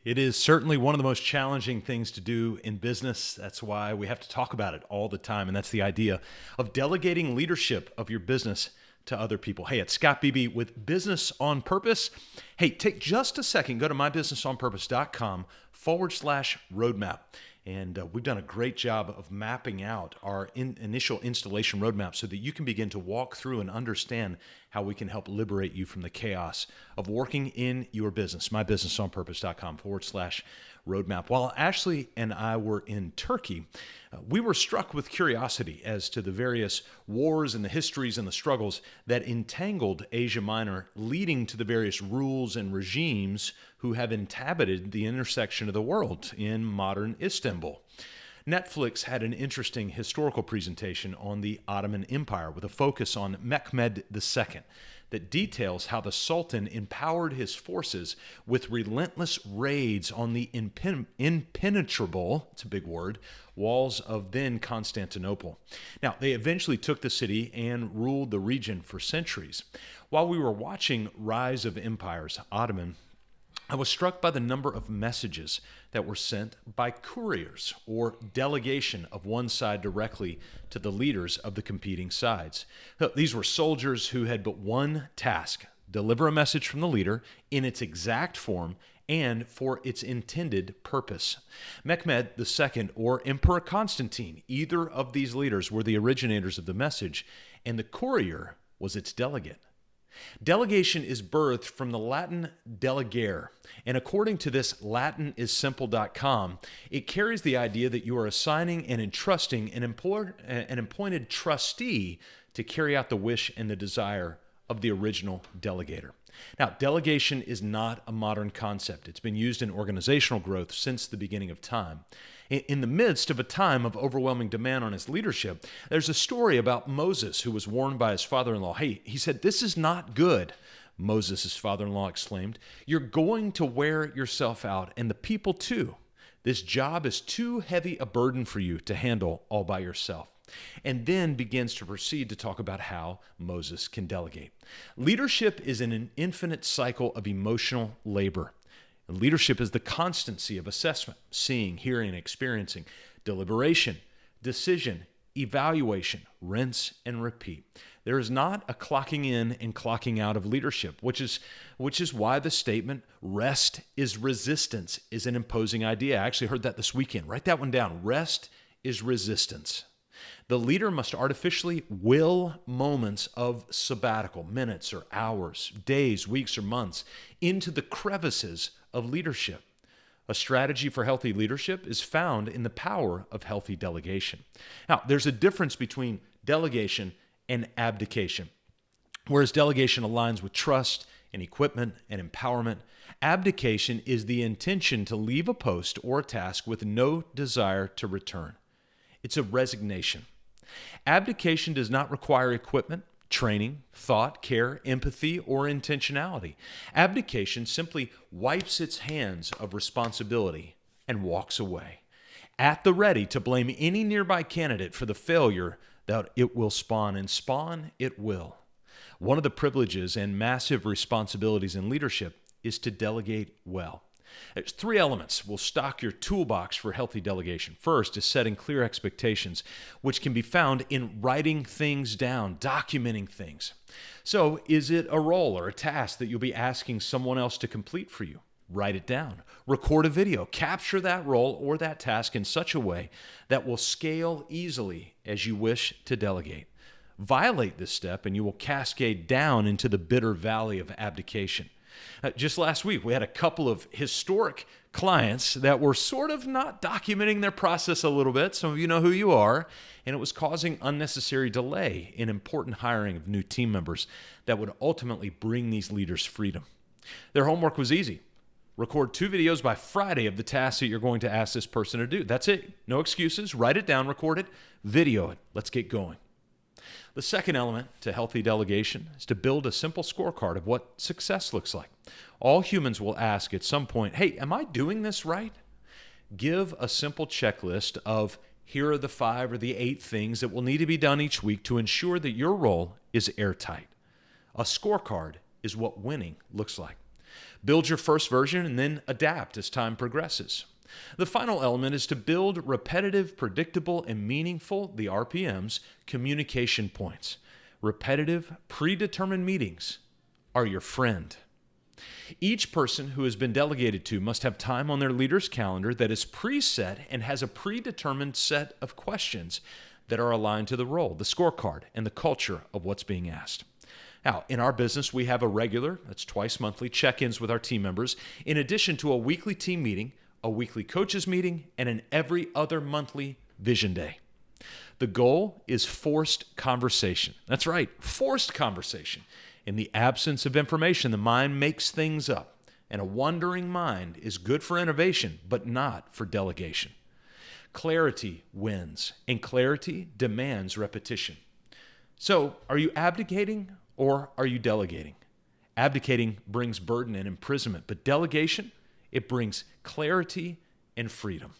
It is certainly one of the most challenging things to do in business. That's why we have to talk about it all the time. And that's the idea of delegating leadership of your business to other people. Hey, it's Scott Beebe with Business on Purpose. Hey, take just a second, go to mybusinessonpurpose.com/roadmap. And we've done a great job of mapping out our initial installation roadmap so that you can begin to walk through and understand how we can help liberate you from the chaos of working in your business. mybusinessonpurpose.com/roadmap. While Ashley and I were in Turkey, we were struck with curiosity as to the various wars and the histories and the struggles that entangled Asia Minor, leading to the various rules and regimes who have inhabited the intersection of the world in modern Istanbul. Netflix had an interesting historical presentation on the Ottoman Empire with a focus on Mehmed II that details how the Sultan empowered his forces with relentless raids on the impenetrable, it's a big word, walls of then Constantinople. Now, they eventually took the city and ruled the region for centuries. While we were watching Rise of Empires, Ottoman, I was struck by the number of messages that were sent by couriers, or delegation of one side directly to the leaders of the competing sides. These were soldiers who had but one task: deliver a message from the leader in its exact form and for its intended purpose. Mehmed II or Emperor Constantine, either of these leaders, were the originators of the message, and the courier was its delegate. Delegation is birthed from the Latin delegare, and according to this LatinIsSimple.com, it carries the idea that you are assigning and entrusting an appointed trustee to carry out the wish and the desire of the original delegator. Now, delegation is not a modern concept. It's been used in organizational growth since the beginning of time. In the midst of a time of overwhelming demand on his leadership, there's a story about Moses who was warned by his father-in-law. Hey, he said, "This is not good." Moses, his father-in-law, exclaimed, "You're going to wear yourself out, and the people too. This job is too heavy a burden for you to handle all by yourself." And then begins to proceed to talk about how Moses can delegate. Leadership is an infinite cycle of emotional labor. Leadership is the constancy of assessment, seeing, hearing, and experiencing, deliberation, decision, evaluation, rinse, and repeat. There is not a clocking in and clocking out of leadership, which is why the statement, "rest is resistance," is an imposing idea. I actually heard that this weekend. Write that one down. Rest is resistance. The leader must artificially will moments of sabbatical, minutes or hours, days, weeks, or months, into the crevices of leadership. A strategy for healthy leadership is found in the power of healthy delegation. Now, there's a difference between delegation and abdication. Whereas delegation aligns with trust and equipment and empowerment, abdication is the intention to leave a post or a task with no desire to return. It's a resignation. Abdication does not require equipment, training, thought, care, empathy, or intentionality. Abdication simply wipes its hands of responsibility and walks away, at the ready to blame any nearby candidate for the failure that it will spawn, and spawn it will. One of the privileges and massive responsibilities in leadership is to delegate well. There's three elements will stock your toolbox for healthy delegation. First is setting clear expectations, which can be found in writing things down, documenting things. So is it a role or a task that you'll be asking someone else to complete for you? Write it down. Record a video. Capture that role or that task in such a way that will scale easily as you wish to delegate. Violate this step and you will cascade down into the bitter valley of abdication. Just last week, we had a couple of historic clients that were sort of not documenting their process a little bit. Some of you know who you are. And it was causing unnecessary delay in important hiring of new team members that would ultimately bring these leaders freedom. Their homework was easy. Record 2 videos by Friday of the task that you're going to ask this person to do. That's it. No excuses. Write it down, record it, video it. Let's get going. The second element to healthy delegation is to build a simple scorecard of what success looks like. All humans will ask at some point, "Hey, am I doing this right?" Give a simple checklist of here are the 5 or the 8 things that will need to be done each week to ensure that your role is airtight. A scorecard is what winning looks like. Build your first version and then adapt as time progresses. The final element is to build repetitive, predictable, and meaningful, the RPMs, communication points. Repetitive, predetermined meetings are your friend. Each person who has been delegated to must have time on their leader's calendar that is preset and has a predetermined set of questions that are aligned to the role, the scorecard, and the culture of what's being asked. Now, in our business, we have a regular, that's twice monthly, check-ins with our team members, in addition to a weekly team meeting, a weekly coaches meeting, and an every other monthly vision day. The goal is forced conversation. That's right, forced conversation. In the absence of information, the mind makes things up, and a wandering mind is good for innovation, but not for delegation. Clarity wins, and clarity demands repetition. So, are you abdicating or are you delegating? Abdicating brings burden and imprisonment, but delegation, it brings clarity and freedom.